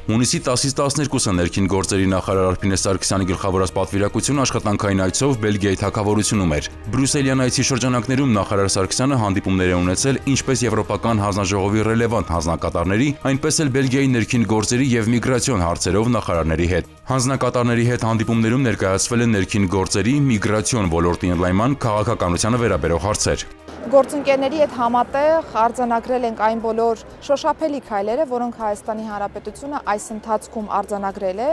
Հունիսի 10-ից 12-ը ներքին գործերի նախարար Արփինե Սարգսյանի գլխավորած պատվիրակությունը աշխատանքային այցով Բելգիայի թագավորությունում էր։ Բրյուսելյան այցի շրջանակներում նախարար Սարգսյանը հանդիպումներ է ունեցել ինչպես Եվրոպական հանձնաժողովի ռելևանտ հանձնակատարների, այնպես էլ Բելգիայի ներքին գործերի եւ միգրացիոն հարցերով նախարարների հետ։ Հանձնակատարների հետ հանդիպումներում ներկայացվել են ներքին գործերի, միգրացիոն ոլորտի ընդլայնման, քաղաքականությանը վերաբերող հարցեր։ Գործընկերների հետ համատեղ արձանագրել ենք այն բոլոր շոշափելի քայլերը, որոնք Հայաստանի Հանրապետությունը այս ընթացքում արձանագրել է,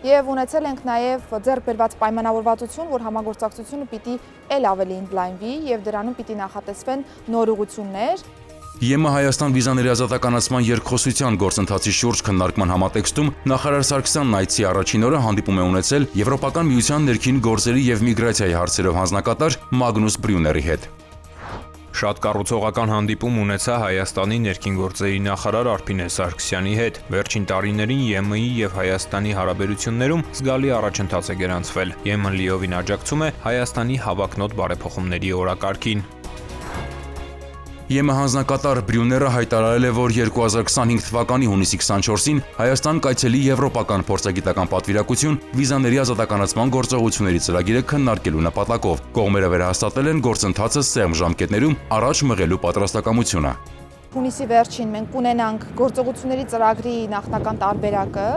եւ ունեցել ենք նաեւ ձեռք բերված պայմանավորվածություն, որ համագործակցությունը պիտի ել ավելի ընդլայնվի եւ դրանում պիտի նախատեսվեն նոր ուղղություններ։ ԵՄ Հայաստան վիզաների ազատականացման երկխոսության գործընթացի շուրջ քննարկման համատեքստում նախարար Սարգսյանն այցի առաջին օրը հանդիպում է ունեցել Եվրոպական միության ներքին գործերի եւ միգրացիայի հարցերով հանձնակատար Մագնուս Բրյուների հետ։ Շատ կառուցողական հանդիպում ունեցա Հայաստանի ներքին գործերի նախարար Արփինե Սարգսյանի հետ։ Վերջին տարիներին ԵՄ-ի եւ Հայաստանի հարաբերություններում զգալի առաջընթաց է գրանցվել։ ԵՄ-ն լիովին աջակցում է Հայաստանի հավակնոտ բարեփոխումների օրակարգին։ ԵՄ հանձնակատար Բրյուները հայտարարել է, որ 2025 թվականի հունիսի 24-ին Հայաստան կայցելի Եվրոպական փորձագիտական պատվիրակություն վիզաների ազատականացման գործողությունների ծրագիրը քննարկելու նպատակով։ Կողմերը վերահաստատել են գործընթացը սեղմ ժամկետներում առաջ մղելու պատրաստակամությունը։ Հունիսի վերջին մենք կունենանք գործողությունների ծրագրի նախնական տարբերակը,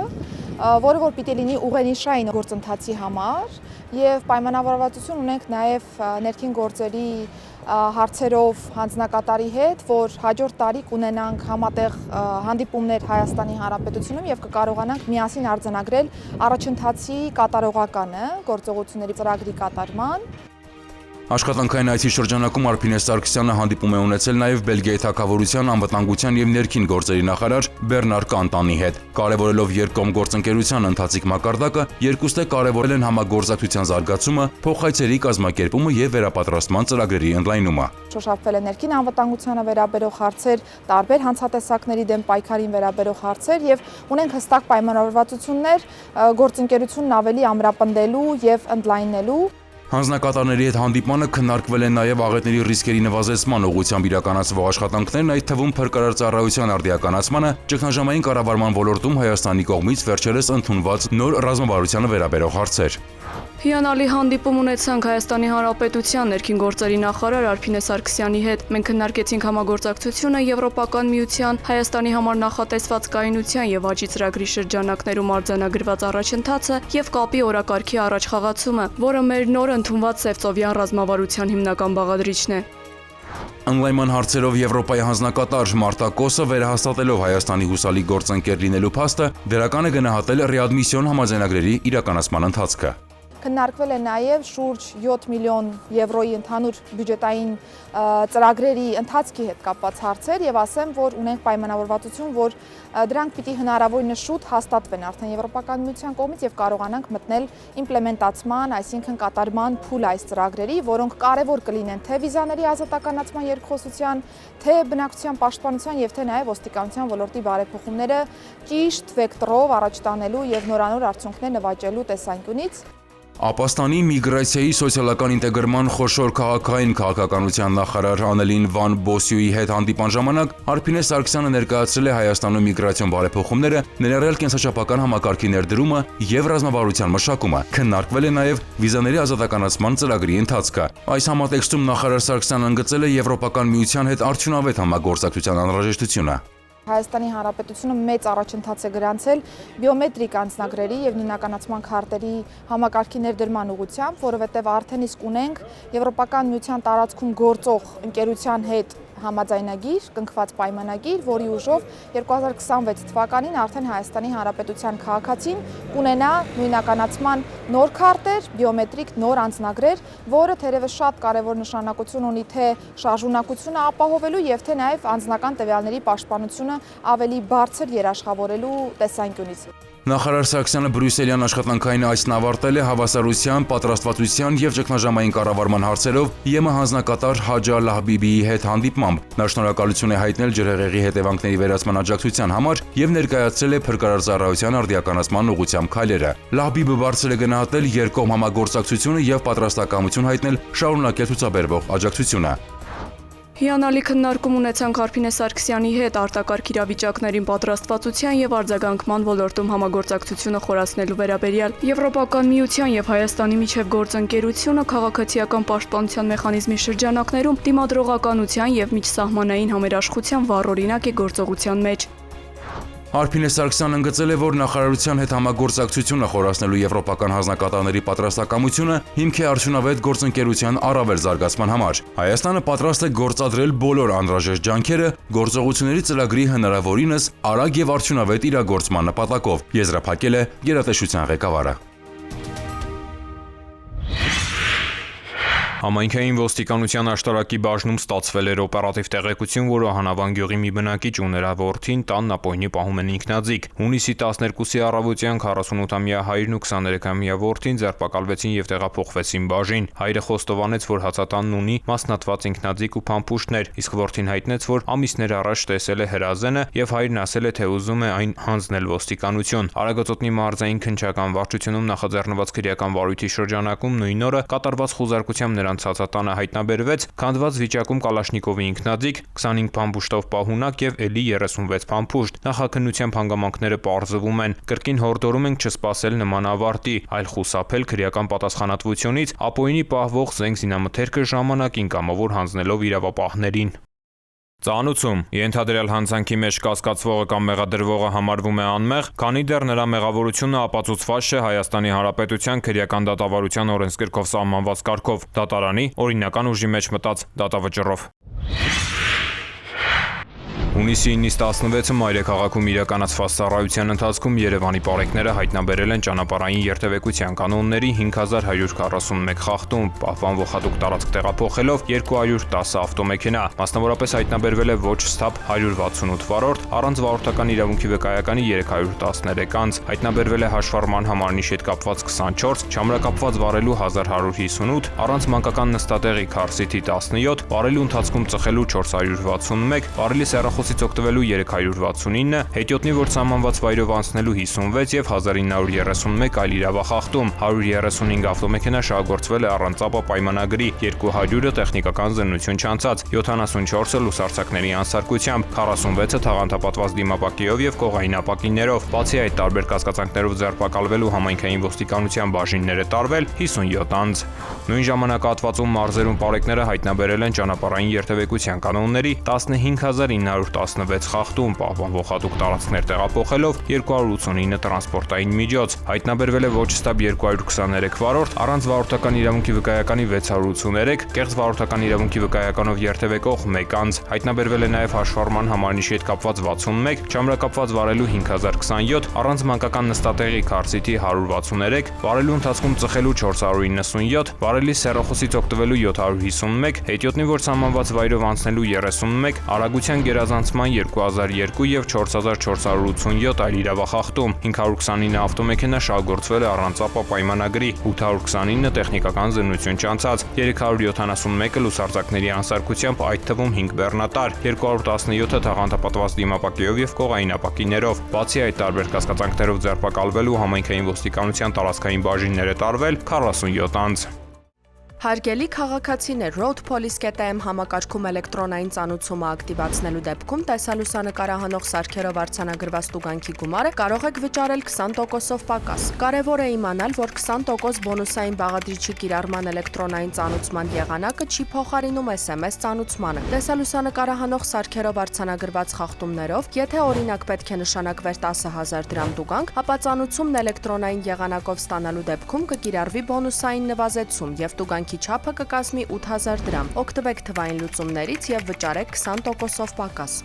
որը որ պիտի լինի ուղենիշային գործընթացի համար, եւ պայմանավորվածություն ունենք նաեւ ներքին գործերի հարցերով հանձնակատարի հետ, որ հաջորդ տարի կունենանք համատեղ հանդիպումներ Հայաստանի Հանրապետությունում եւ կկարողանանք միասին արձանագրել առաջընթացի կատարողականը գործողությունների ծրագրի կատարման։ Աշխատանքային այցի շրջանակում Արփինե Սարգսյանը հանդիպում է ունեցել նաև Բելգիայի թագավորության անվտանգության եւ ներքին գործերի նախարար Բեռնար Կանտանի հետ։ Կարևորելով երկկողմ գործընկերության ընթացիկ մակարդակը, երկուստը կարևորել են համագործակցության զարգացումը, փոխայցերի կազմակերպումը եւ վերապատրաստման ծրագրերի ընդլայնումը։ Շոշափվել է ներքին անվտանգությանը վերաբերող հարցեր, տարբեր հանցատեսակների դեմ պայքարին վերաբերող հարցեր եւ ունենք հստակ պայմանավորվածություններ գործընկերությունն ավելի ամրապնդելու եւ ընդլայնելու։ Հանձնակատարների հետ հանդիպմանը քննարկվել են նաև աղետների ռիսկերի նվազեցման ուղղությամբ իրականացվող աշխատանքներն, այդ թվում փրկարար ծառայության արդիականացմանը, ճգնաժամային կառավարման ոլորտում Հայաստանի կողմից վերջերս ընդունված նոր ռազմավարությանը վերաբերող հարցեր։ Հիանալի հանդիպում ունեցանք Հայաստանի Հանրապետության ներքին գործերի նախարար Արփինե Սարգսյանի հետ։ Մենք քննարկեցինք համագործակցությունը Եվրոպական միության, Հայաստանի համար նախատեսված կայունության եւ աճի ծրագրի շրջանակներում արձանագրված առաջընթացը եւ կապի օրակարգի առաջխաղացումը, որը մեր նոր ընդունված Սևծովյան ռազմավարության հիմնական բաղադրիչն է։ Ընդլայնման հարցերով Եվրոպայի հանձնակատար Մարտա Կոսը վերահաստատելով Հայաստանի հուսալի գործընկեր լինելու փաստը, դրական է գնահատել ռեադմիսիոն համաձայնագրերի իրականացման ընթացքը։ Քննարկվել է նաև շուրջ 7 միլիոն եվրոյի ընդհանուր բյուջետային ծրագրերի ընթացքի հետ կապված հարցեր եւ ասեմ, որ ունենք պայմանավորվածություն, որ դրանք պիտի հնարավորինս շուտ հաստատվեն արդեն Եվրոպական միության կողմից եւ կարողանանք մտնել իմպլեմենտացման, այսինքն կատարման փուլ այս ծրագրերի, որոնք կարեւոր կլինեն թե վիզաների ազատականացման երկխոսության, թե բնակչության պաշտպանության եւ թե նաեւ ոստիկանության ոլորտի բարեփոխումները ճիշտ վեկտորով առաջ տանելու եւ նորանոր արդյունքներ նվաճելու տեսանկյունից։ Ապաստանի միգրացիայի սոցիալական ինտեգրման խոշոր քաղաքային քաղաքականության նախարար Անելին Վան Բոսյուի հետ հանդիպան ժամանակ Արփինե Սարգսյանը ներկայացրել է Հայաստանում միգրացիոն բարեփոխումները, ներառյալ կենսաչափական համակարգի ներդրումը եւ ռազմավարության մշակումը։ Քննարկվել է նաեւ վիզաների ազատականացման ծրագրի ընթացքը։ Այս համատեքստում նախարար Սարգսյանն ընդգծել է Եվրոպական միության հետ արդյունավետ համագործակցության անհրաժեշտությունը։ Հայաստանի Հանրապետությունը մեծ առաջընթաց է գրանցել բիոմետրիկ անձնագրերի եւ նույնականացման քարտերի համակարգի ներդրման ուղղությամբ, որովհետեւ արդեն իսկ ունենք Եվրոպական միության տարածքում գործող ընկերության հետ համաձայնագիր, կնքված պայմանագիր, որի ուժով 2026 թվականին արդեն Հայաստանի Հանրապետության քաղաքացին կունենա նույնականացման նոր քարտեր, բիոմետրիկ նոր անձնագրեր, որը թերևս շատ կարևոր նշանակություն ունի թե շարժունակությունը ապահովելու եւ թե նաեւ անձնական տվյալների պաշտպանությունը ավելի բարձր երաշխավորելու տեսանկյունից։ Նախարար Սարգսյանը Բրյուսելյան աշխատանքային այցն ավարտել է հավասարության, պատրաստվածության եւ ճգնաժամային կառավարման հարցերով ԵՄ հանձնակատար Հաջա Լահբիբիի հետ հանդիպմամբ։ Նա շնորհակալություն է հայտնել ջրհեղեղի հետևանքների վերացման աջակցության համար եւ ներկայացրել է փրկարար ծառայության արդիականացման ուղղությամբ քայլերը։ Լահբիբը բարձր է գնահատել երկկողմ համագործակցությունը եւ պատրաստակամություն հայտնել շարունակել ցուցաբերվող աջակցությունը։ Հիանալի քննարկում ունեցանք Արփինե Սարգսյանի հետ արտակարգ իրավիճակներին պատրաստվածության եւ արձագանքման ոլորտում համագործակցությունը խորացնելու վերաբերյալ։ Եվրոպական միության եւ Հայաստանի միջև գործընկերությունը քաղաքացիական պաշտպանության մեխանիզմի շրջանակներում դիմադրողականության եւ միջսահմանային համերաշխության վառօրինակ է գործողության մեջ։ Արփինե Սարգսյանը ընդգծել է, որ նախարարության հետ համագործակցությունը խորացնելու եվրոպական հանձնակատարների պատրաստակամությունը հիմք է արդյունավետ գործընկերության առավել զարգացման համար։ Հայաստանը պատրաստ է գործադրել բոլոր անհրաժեշտ ջանքերը գործողությունների ծրագրի հնարավորինս արագ եւ արդյունավետ իրագործման նպատակով, եզրափակել է գերատեսչության ղեկավարը։ Համայնքային ոստիկանության աշտարակի բաժնում ստացվել էր օպերատիվ տեղեկություն, որը Հանավան գյուղի մի բնակիչ ու նրա որդին տան ապօրինի պահում են ինքնաձիգ։ Հունիսի 12-ի առավոտյան 48-ամյա հայրն ու 23-ամյա որդին ձերբակալվեցին եւ տեղափոխվեցին բաժին։ Հայրը խոստովանեց, որ հացատանն ունի մասնատված ինքնաձիգ ու փամփուշտներ, իսկ որդին հայտնեց, որ ամիսներ առաջ տեսել է հրազենը եւ հայրն ասել է, թե ուզում է այն հանձնել ոստիկանություն։ Արագածոտնի մարզային քննչական վարչությունում նախաձեռնված քրեական վարույթի շրջանակում նույն օրը կատարված խուզարկությամբ նրանց հացատանը հայտնաբերվեց քանդված վիճակում կալաշնիկովի ինքնաձիգ, 25 փամփուշտով պահունակ եւ էլի 36 փամփուշտ։ Նախաքննության հանգամանքները պարզվում են։ Կրկին հորդորում ենք չսպասել նման ավարտի, այլ խուսափել քրեական պատասխանատվությունից, ապօրինի պահվող զենք զինամթերքը ժամանակին կամավոր հանձնելով իրավապահներին։ Ծանուցում ենթադրյալ հանցանքի մեջ կասկածվողը կամ մեղադրվողը համարվում է անմեղ, քանի դեռ նրա մեղավորությունը ապացուցված չէ Հայաստանի Հանրապետության քրեական դատավարության օրենսգրքով սահմանված կարգով, դատարանի օրինական ուժի մեջ մտած դատավճռով։ Հունիսի 9-ից 16-ը Մայրաքաղաքում իրականացված ծառայության ընթացքում Երևանի պարեկները հայտնաբերել են ճանապարհային երթևեկության կանոնների 5141 խախտում, պահպանվող հատուկ տարածք տեղափոխելով 210 ավտոմեքենա, մասնավորապես հայտնաբերվել է ոչ ստապ 168 վարորդ, առանց վարորդական իրավունքի վկայականի 313 անձ, հայտնաբերվել է հաշվառման համարնիշ հետ կապված 24, չամրակապված վարելու 1158, առանց մանկական նստատեղի քարսիթի 17, վարելու ընթացքում ծխելու 461, վարելի սեռախոսից օգտվելու 369, հետիոտնի որ սահմանված վայրով անցնելու 56 եւ 1931 այլ իրավախախտում, 135 ավտոմեքենա շահագործվել է առանց ապա պայմանագրի, 200-ը տեխնիկական զննություն չանցած, 74-ը լուսարձակների անսարկությամբ, 46-ը թաղանթապատված դիմապակիով եւ կողային ապակիներով, բացի այդ տարբեր կասկածանքներով ձերբակալվելու համայնքային ոստիկանության բաժինները տարվել 57 անձ։ Նույն ժամանակահատվածում մարզերում պարեկները հայտնաբերել են ճանապարհային երթևեկության կանոնների 15916 խախտում, պահպանվող հատուկ տարածքներ տեղափոխելով 289 տրանսպորտային միջոց, հայտնաբերվել է ոչ ստապ 223 վարորդ, առանց վարորդական իրավունքի վկայականի 683, կեղծ վարորդական իրավունքի վկայականով երթևեկող 1 անձ, հայտնաբերվել է նաև հաշվառման համարնիշի հետ կապված 61, չամրակապված վարելու 5027, առանց մանկական նստատեղի քարսիթի 163, վարելու ընթացքում ծխելու 497, վարելի սեռախոսից օգտվելու 751, հետիոտնի որ սահմանված վայրով անցնելու 31, արագության գերազանցման 2002 եւ 4487 այլ իրավախախտում, 529 ավտոմեքենա շահագործվել է առանց ապա պայմանագրի, 829 տեխնիկական զննություն չանցած, 371-ը լուսարձակների անսարկությամբ, այդ թվում 5 բեռնատար, 217-ը թաղանթապատված դիմապակիով եւ կողային ապակիներով, բացի այդ տարբեր կասկածանքներով ձերբակալվելու համայնքային ոստիկանության տարածքային բաժինները տարվել 47 անձ։ Հարգելի քաղաքացիներ, Road Police.am համակարգում էլեկտրոնային ծանուցումը ակտիվացնելու դեպքում տեսալուսանկարահանող սարքերով արձանագրված տուգանքի գումարը կարող եք վճարել 20%-ով պակաս։ Կարևոր է իմանալ, որ 20% բոնուսային բաղադրիչի կիրառման էլեկտրոնային ծանուցման եղանակը չի փոխարինում SMS ծանուցմանը։ Տեսալուսանկարահանող սարքերով արձանագրված խախտումներով, եթե օրինակ պետք է նշանակվեր 10000 դրամ տուգանք, ապա ծանուցումն էլեկտրոնային եղանակով ստանալու դեպքում կկիրառվի բոնուսային նվազեցում եւ տուգանքի չափը կկազմի 8000 դրամ։ Օգտվեք թվային լուծումներից եւ վճարեք 20%-ով պակաս։